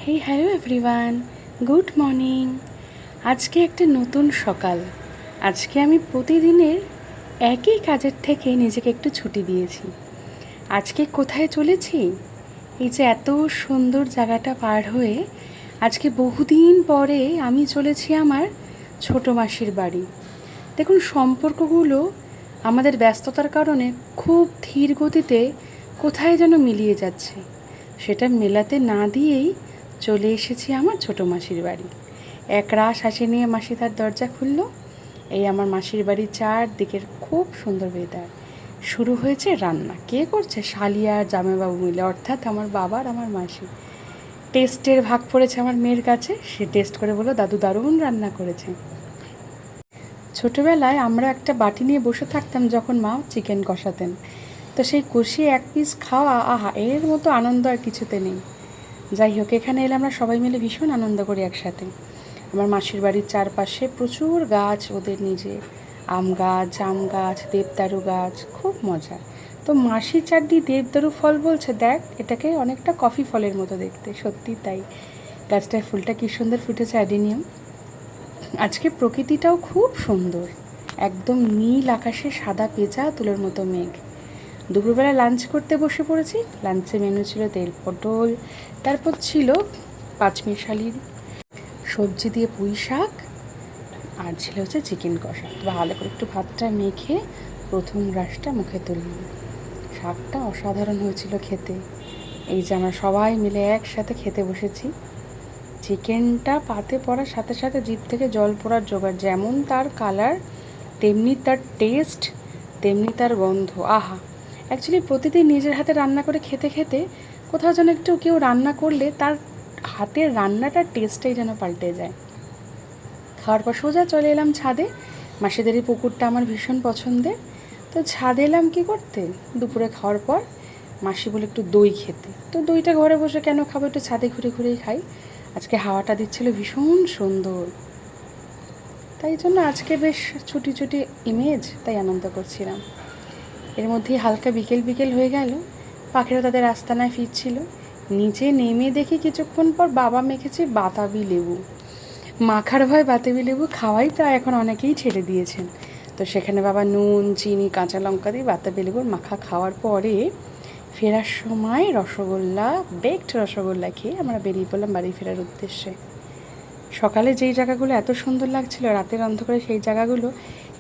Hello everyone, good morning. আজকে একটা নতুন সকাল। আজকে আমি প্রতিদিনের একই কাজের থেকে নিজেকে একটু ছুটি দিয়েছি। আজকে কোথায় চলেছি? এই যে এত সুন্দর জায়গাটা পার হয়ে আজকে বহুদিন পরে আমি চলেছি আমার ছোটো মাসির বাড়ি। দেখুন, সম্পর্কগুলো আমাদের ব্যস্ততার কারণে খুব ধীর গতিতে কোথায় যেন মিলিয়ে যাচ্ছে। সেটা মেলাতে না দিয়েই চলে এসেছি আমার ছোটো মাসির বাড়ি। এক রাশ হাসি নিয়ে মাসি তার দরজা খুলল। এই আমার মাসির বাড়ির চারদিকের খুব সুন্দর ওয়েদার। শুরু হয়েছে রান্না। কে করছে? শালি আর জামাইবাবু মিলে, অর্থাৎ আমার বাবা আর আমার মাসি। টেস্টের ভাগ পড়েছে আমার মেয়ের কাছে। সে টেস্ট করে বলল, দাদু দারুণ রান্না করেছে। ছোটোবেলায় আমরা একটা বাটি নিয়ে বসে থাকতাম যখন মা চিকেন কষাতেন। তো সেই কষিয়ে এক পিস খাওয়া, আহা, এর মতো আনন্দ আর কিছুতে নেই। যাই হোক, এখানে এলে আমরা সবাই মিলে ভীষণ আনন্দ করি একসাথে। আমার মাসির বাড়ির চারপাশে প্রচুর গাছ, ওদের নিজে আম গাছ, জাম গাছ, দেবদারু গাছ, খুব মজা। তো মাসি চারটি দেবদারু ফল বলছে, দেখ এটাকে অনেকটা কফি ফলের মতো দেখতে। সত্যি তাই, গাছটায় ফুলটা কী সুন্দর ফুটেছে, অ্যাডিনিয়াম। আজকে প্রকৃতিটাও খুব সুন্দর, একদম নীল আকাশে সাদা পেঁচা তুলোর মতো মেঘ। দুপুরবেলা লাঞ্চ করতে বসে পড়েছি। লাঞ্চে মেনু ছিল তেল পটল, তারপর ছিল পাঁচমিশালির সবজি দিয়ে পুঁই শাক, আর ছিল হচ্ছে চিকেন কষা। তো ভালো করে একটু ভাতটা মেখে প্রথম গ্রাসটা মুখে তুললাম। শাকটা অসাধারণ হয়েছিল খেতে। এই যে আমরা সবাই মিলে একসাথে খেতে বসেছি। চিকেনটা পাতে পড়ার সাথে সাথে জিভ থেকে জল পড়ার জোগাড়। যেমন তার কালার, তেমনি তার টেস্ট, তেমনি তার গন্ধ। আহা! অ্যাকচুয়ালি প্রতিদিন নিজের হাতে রান্না করে খেতে খেতে কোথাও যেন একটু কেউ রান্না করলে তার হাতের রান্নাটার টেস্টটাই যেন পাল্টে যায়। খাওয়ার পর সোজা চলে এলাম ছাদে। মাসিদের এই পুকুরটা আমার ভীষণ পছন্দের। তো ছাদে এলাম কী করতে? দুপুরে খাওয়ার পর মাসি বলে একটু দই খেতে। তো দইটা ঘরে বসে কেন খাবো, একটু ছাদে ঘুরে ঘুরেই খাই। আজকে হাওয়াটা দিচ্ছিল ভীষণ সুন্দর, তাই জন্য আজকে বেশ ছুটি ছুটি ইমেজ, তাই আনন্দ করছিলাম। এর মধ্যেই হালকা বিকেল বিকেল হয়ে গেল। পাখিরা তাদের আস্তানায় ফিরছিল। নিচে নেমে দেখি কিছুক্ষণ পর বাবা মেখেছে বাতাবি লেবু। মাখার ভয় বাতাবি লেবু খাওয়াই প্রায় এখন অনেকেই ছেড়ে দিয়েছেন। তো সেখানে বাবা নুন, চিনি, কাঁচা লঙ্কা দিয়ে বাতাবি লেবুর মাখা খাওয়ার পরে ফেরার সময় রসগোল্লা, বেকড রসগোল্লা খেয়ে আমরা বেরিয়ে পড়লাম বাড়ি ফেরার উদ্দেশ্যে। সকালে যেই জায়গাগুলো এত সুন্দর লাগছিল, রাতের অন্ধকারে সেই জায়গাগুলো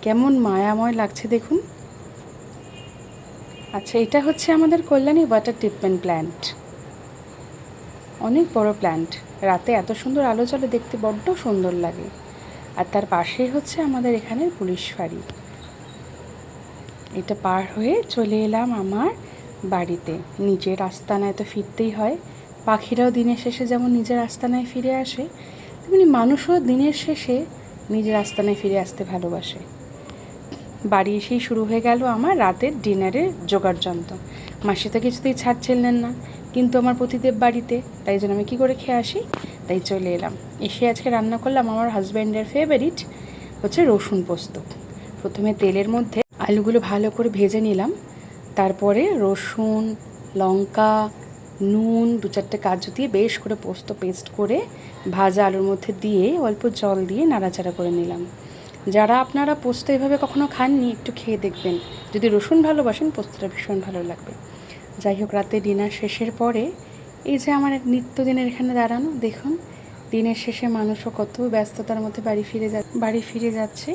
কেমন মায়াময় লাগছে দেখুন। আচ্ছা, এটা হচ্ছে আমাদের কল্যাণী ওয়াটার ট্রিটমেন্ট প্ল্যান্ট। অনেক বড় প্ল্যান্ট। রাতে এত সুন্দর আলো জ্বলে, দেখতে বড্ড সুন্দর লাগে। আর তার পাশেই হচ্ছে আমাদের এখানের পুলিশ ফাঁড়ি। এটা পার হয়ে চলে এলাম আমার বাড়িতে। নিজের আস্তানায় তো ফিরতেই হয়। পাখিরাও দিনের শেষে যেমন নিজের আস্তানায় ফিরে আসে, তেমনি মানুষও দিনের শেষে নিজের আস্তানায় ফিরে আসতে ভালোবাসে। বাড়ি এসেই শুরু হয়ে গেল আমার রাতের ডিনারের জোগাড় যন্ত্র। মাসি তো কিছুতেই ছাড়ছিলেন না, কিন্তু আমার পতিদেব বাড়িতে, তাই জন্য আমি কী করে খেয়ে আসি, তাই চলে এলাম। এসে আজকে রান্না করলাম আমার হাজব্যান্ডের ফেভারিট, হচ্ছে রসুন পোস্ত। প্রথমে তেলের মধ্যে আলুগুলো ভালো করে ভেজে নিলাম। তারপরে রসুন, লঙ্কা, নুন, 2-4টে কাজু দিয়ে বেশ করে পোস্ত পেস্ট করে ভাজা আলুর মধ্যে দিয়ে অল্প জল দিয়ে নাড়াচাড়া করে নিলাম। যারা আপনারা পোস্ত এভাবে কখনো খাননি, একটু খেয়ে দেখবেন। যদি রসুন ভালোবাসেন, পোস্তটা ভীষণ ভালো লাগবে। যাই হোক, রাতে ডিনার শেষের পরে এই যে আমার নিত্যদিনের এখানে দাঁড়ানো, দেখুন দিনের শেষে মানুষও কত ব্যস্ততার মধ্যে বাড়ি ফিরে যাচ্ছে।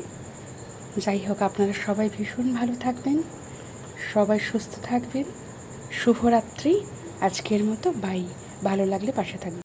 যাই হোক, আপনারা সবাই ভীষণ ভালো থাকবেন, সবাই সুস্থ থাকবেন। শুভরাত্রি। আজকের মতো বাই। ভালো লাগলে পাশে থাকবেন।